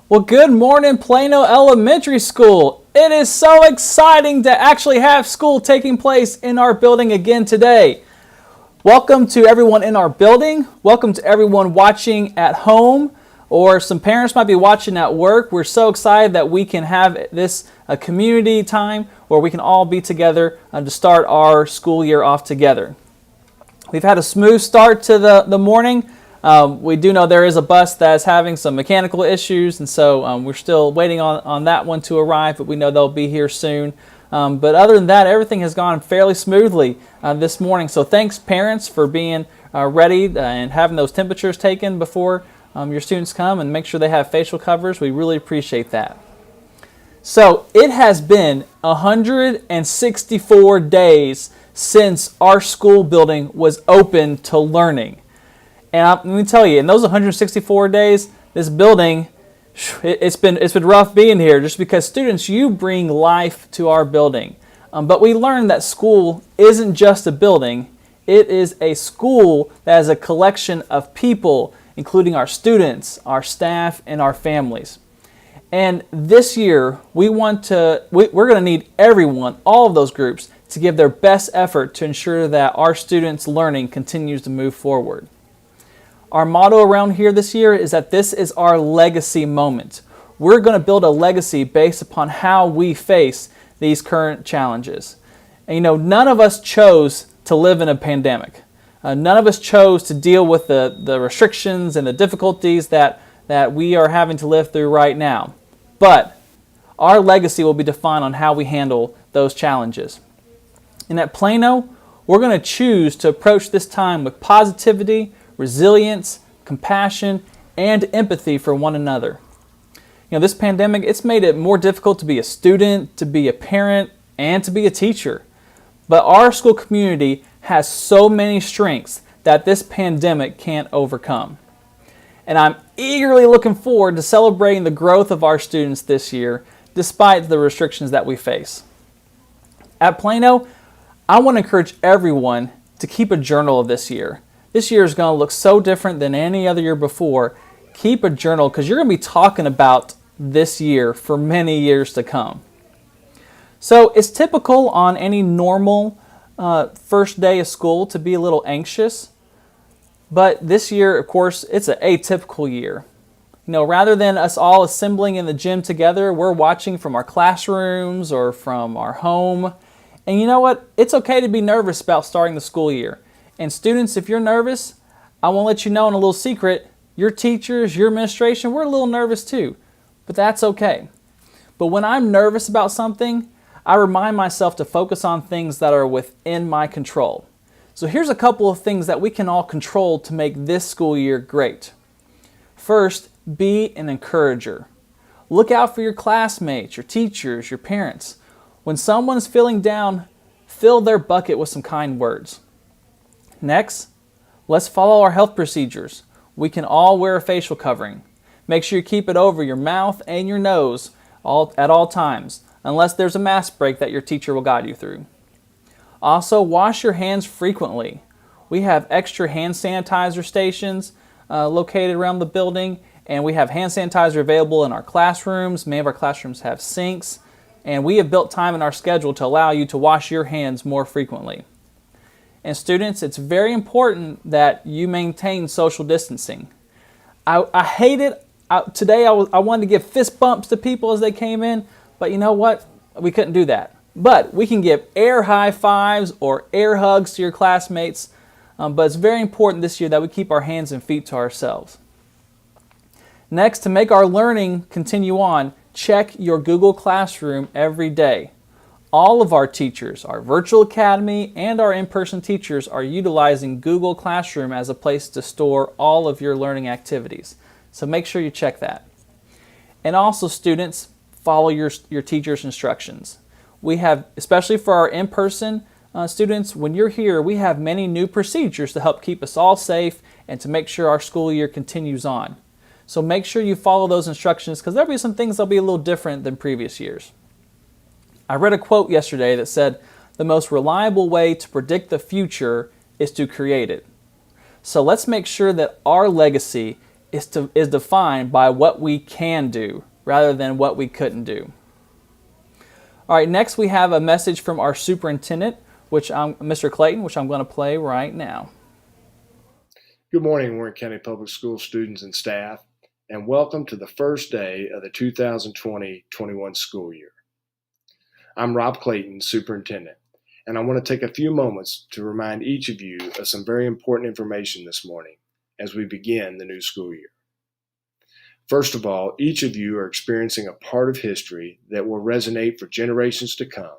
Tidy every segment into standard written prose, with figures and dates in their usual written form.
Well, good morning, Plano Elementary School. It is so exciting to actually have school taking place in our building again today. Welcome to everyone in our building. Welcome to everyone watching at home, or some parents might be watching at work. We're so excited that we can have this community time where we can all be together to start our school year off together. We've had a smooth start to the morning. We do know there is a bus that's having some mechanical issues, and so we're still waiting on that one to arrive, but we know they'll be here soon. But other than that, everything has gone fairly smoothly this morning. So thanks, parents, for being ready and having those temperatures taken before your students come, and make sure they have facial covers. We really appreciate that. So it has been 164 days since our school building was open to learning. And let me tell you, in those 164 days, this building, it's been rough being here, just because students, you bring life to our building. But we learned that school isn't just a building. It is a school that is a collection of people, including our students, our staff, and our families. And this year, we're going to need everyone, all of those groups, to give their best effort to ensure that our students' learning continues to move forward. Our motto around here this year is that this is our legacy moment. We're going to build a legacy based upon how we face these current challenges. And none of us chose to live in a pandemic. None of us chose to deal with the restrictions and the difficulties that we are having to live through right now. But our legacy will be defined on how we handle those challenges. And at Plano, we're going to choose to approach this time with positivity, resilience, compassion, and empathy for one another. This pandemic, it's made it more difficult to be a student, to be a parent, and to be a teacher. But our school community has so many strengths that this pandemic can't overcome. And I'm eagerly looking forward to celebrating the growth of our students this year, despite the restrictions that we face. At Plano, I want to encourage everyone to keep a journal of this year. This year is going to look so different than any other year before. Keep a journal, because you're going to be talking about this year for many years to come. So it's typical on any normal first day of school to be a little anxious. But this year, of course, it's an atypical year. Rather than us all assembling in the gym together, we're watching from our classrooms or from our home. And you know what? It's okay to be nervous about starting the school year. And students, if you're nervous, I want to let you know in a little secret, your teachers, your administration, we're a little nervous too. But that's okay. But when I'm nervous about something, I remind myself to focus on things that are within my control. So here's a couple of things that we can all control to make this school year great. First, be an encourager. Look out for your classmates, your teachers, your parents. When someone's feeling down, fill their bucket with some kind words. Next, let's follow our health procedures. We can all wear a facial covering. Make sure you keep it over your mouth and your nose at all times, unless there's a mask break that your teacher will guide you through. Also, wash your hands frequently. We have extra hand sanitizer stations located around the building, and we have hand sanitizer available in our classrooms. Many of our classrooms have sinks, and we have built time in our schedule to allow you to wash your hands more frequently. And students, it's very important that you maintain social distancing. I hate it. Today I wanted to give fist bumps to people as they came in, but you know what? We couldn't do that. But we can give air high fives or air hugs to your classmates. But it's very important this year that we keep our hands and feet to ourselves. Next, to make our learning continue on, check your Google Classroom every day. All of our teachers, our virtual academy, and our in-person teachers are utilizing Google Classroom as a place to store all of your learning activities. So make sure you check that. And also, students, follow your teacher's instructions. We have, especially for our in-person students, when you're here, we have many new procedures to help keep us all safe and to make sure our school year continues on. So make sure you follow those instructions, because there'll be some things that'll be a little different than previous years. I read a quote yesterday that said, "The most reliable way to predict the future is to create it." So let's make sure that our legacy is defined by what we can do rather than what we couldn't do. All right, next we have a message from our superintendent, Mr. Clayton, which I'm going to play right now. Good morning, Warren County Public Schools students and staff, and welcome to the first day of the 2020-21 school year. I'm Rob Clayton, superintendent, and I want to take a few moments to remind each of you of some very important information this morning as we begin the new school year. First of all, each of you are experiencing a part of history that will resonate for generations to come,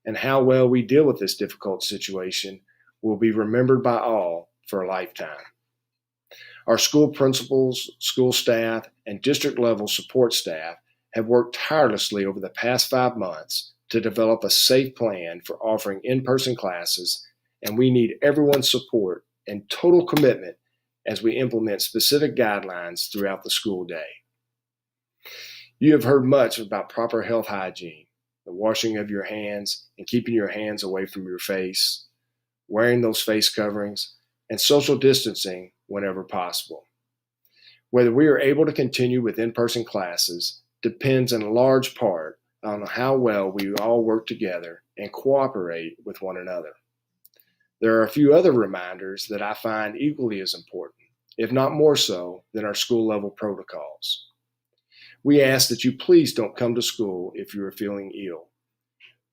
and how well we deal with this difficult situation will be remembered by all for a lifetime. Our school principals, school staff, and district-level support staff have worked tirelessly over the past 5 months to develop a safe plan for offering in-person classes, and we need everyone's support and total commitment as we implement specific guidelines throughout the school day. You have heard much about proper health hygiene, the washing of your hands and keeping your hands away from your face, wearing those face coverings, and social distancing whenever possible. Whether we are able to continue with in-person classes depends in large part on how well we all work together and cooperate with one another. There are a few other reminders that I find equally as important, if not more so, than our school-level protocols. We ask that you please don't come to school if you are feeling ill.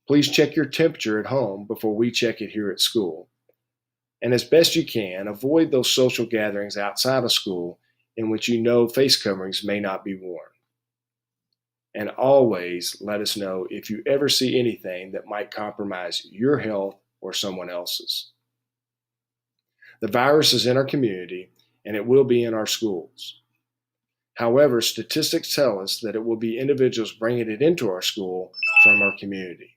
Please check your temperature at home before we check it here at school. And as best you can, avoid those social gatherings outside of school in which you know face coverings may not be worn. And always let us know if you ever see anything that might compromise your health or someone else's. The virus is in our community, and it will be in our schools. However, statistics tell us that it will be individuals bringing it into our school from our community.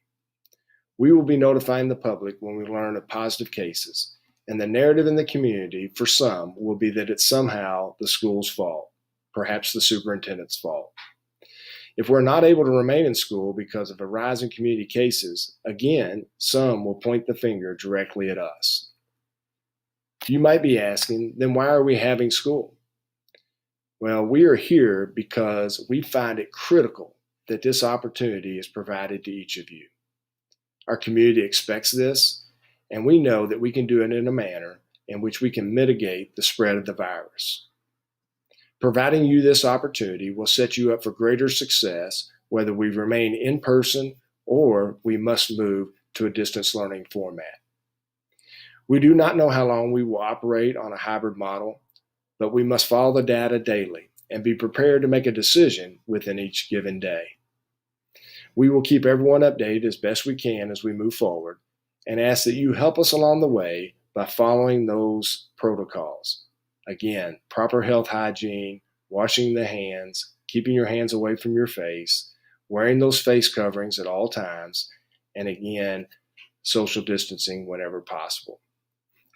We will be notifying the public when we learn of positive cases, and the narrative in the community for some will be that it's somehow the school's fault, perhaps the superintendent's fault. If we're not able to remain in school because of a rise in community cases, again, some will point the finger directly at us. You might be asking, then why are we having school? Well, we are here because we find it critical that this opportunity is provided to each of you. Our community expects this, and we know that we can do it in a manner in which we can mitigate the spread of the virus. Providing you this opportunity will set you up for greater success, whether we remain in person or we must move to a distance learning format. We do not know how long we will operate on a hybrid model, but we must follow the data daily and be prepared to make a decision within each given day. We will keep everyone updated as best we can as we move forward and ask that you help us along the way by following those protocols. Again, proper health hygiene, washing the hands, keeping your hands away from your face, wearing those face coverings at all times, and again, social distancing whenever possible.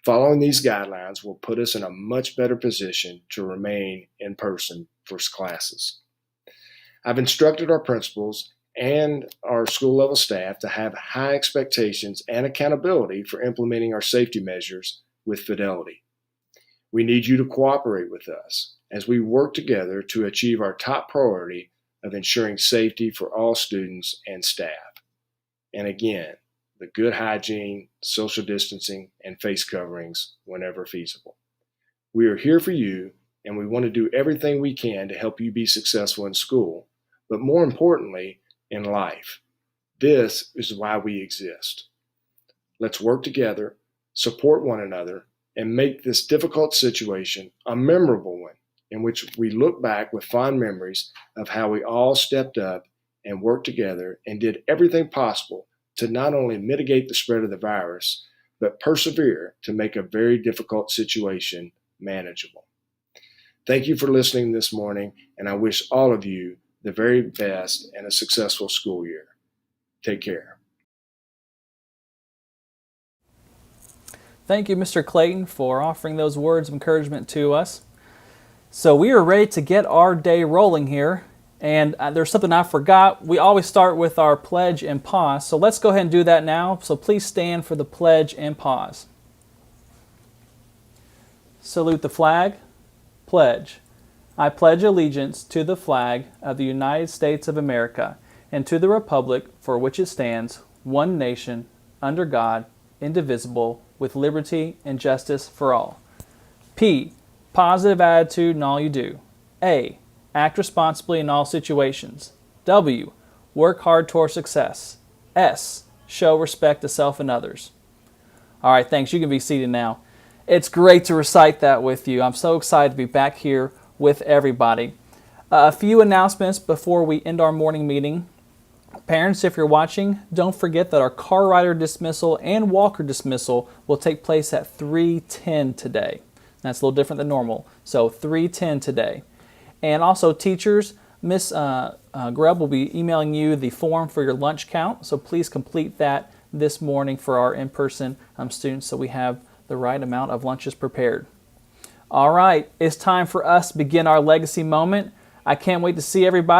Following these guidelines will put us in a much better position to remain in person for classes. I've instructed our principals and our school level staff to have high expectations and accountability for implementing our safety measures with fidelity. We need you to cooperate with us as we work together to achieve our top priority of ensuring safety for all students and staff. And again, the good hygiene, social distancing, and face coverings whenever feasible. We are here for you, and we want to do everything we can to help you be successful in school, but more importantly, in life. This is why we exist. Let's work together, support one another, and make this difficult situation a memorable one in which we look back with fond memories of how we all stepped up and worked together and did everything possible to not only mitigate the spread of the virus, but persevere to make a very difficult situation manageable. Thank you for listening this morning, and I wish all of you the very best and a successful school year. Take care. Thank you, Mr. Clayton, for offering those words of encouragement to us. So we are ready to get our day rolling here. And there's something I forgot. We always start with our pledge and pause. So let's go ahead and do that now. So please stand for the pledge and pause. Salute the flag. Pledge. I pledge allegiance to the flag of the United States of America and to the republic for which it stands, one nation, under God, indivisible, with liberty and justice for all. P. Positive attitude in all you do. A. Act responsibly in all situations. W. Work hard toward success. S. Show respect to self and others. All right, thanks. You can be seated now. It's great to recite that with you. I'm so excited to be back here with everybody. A few announcements before we end our morning meeting. Parents, if you're watching, don't forget that our car rider dismissal and walker dismissal will take place at 3:10 today. That's a little different than normal. So 3:10 today. And also teachers, Miss Grubb will be emailing you the form for your lunch count. So please complete that this morning for our in-person students so we have the right amount of lunches prepared. All right, it's time for us to begin our legacy moment. I can't wait to see everybody.